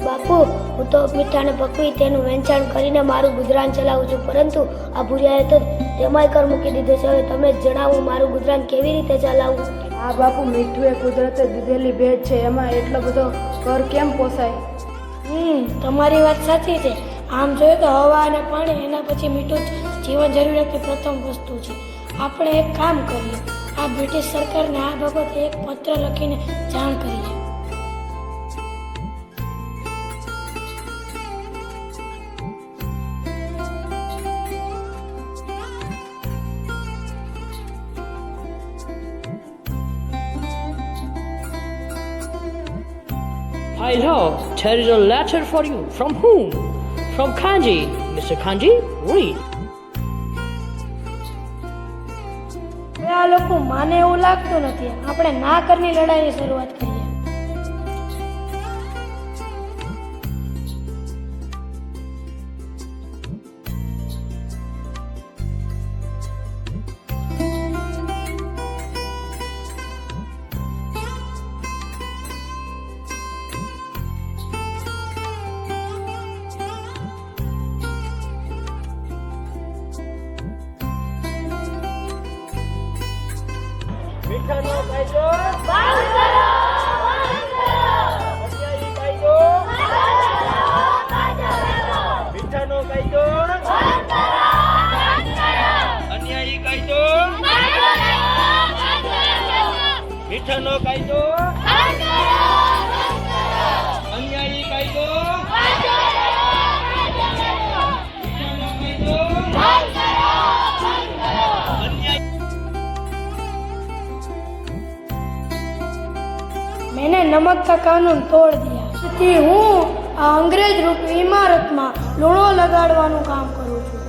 બાપુ, હું તો મીઠાને પકવી તેનું વેચાણ કરીને મારું ગુજરાન ચલાવું છું, પરંતુ આ ભૂરિયાએ તો તેમાંય કર મૂકી દીધો છે. હવે તમે જ જણાવો, મારું ગુજરાન કેવી રીતે ચલાવવું? હા બાપુ, મીઠું એ કુદરતે દીધેલી ભેટ છે, એમાં એટલો બધો કર કેમ પોસાય? તમારી વાત સાચી છે. આમ જોઈએ તો હવા અને પાણી, એના પછી મીઠું જ જીવન જરૂરિયાતની પ્રથમ વસ્તુ છે. આપણે એક કામ કરીએ, આ બ્રિટિશ સરકારને આ બાબતે એક પત્ર લખીને જાણ કરીએ. I know, there is a letter for you. From whom? From Kanji. Mr. Kanji, read. આ લોકો માને એવું લાગતું નથી. આપણે ના કરની લડાઈની શરૂઆત કરીએ. મીઠાનો કાયદો બંધ કરો, અન્યાયી કાયદો મીઠાનો કાયદો અન્યાયી કાયદો મીઠાનો કાયદો અન્યાયી કાયદો मैंने नमक का कानून तोड़ दिया. હું આ અંગ્રેજ રૂપી ઇમારતમાં લૂણો લગાડવાનું કામ કરું છું.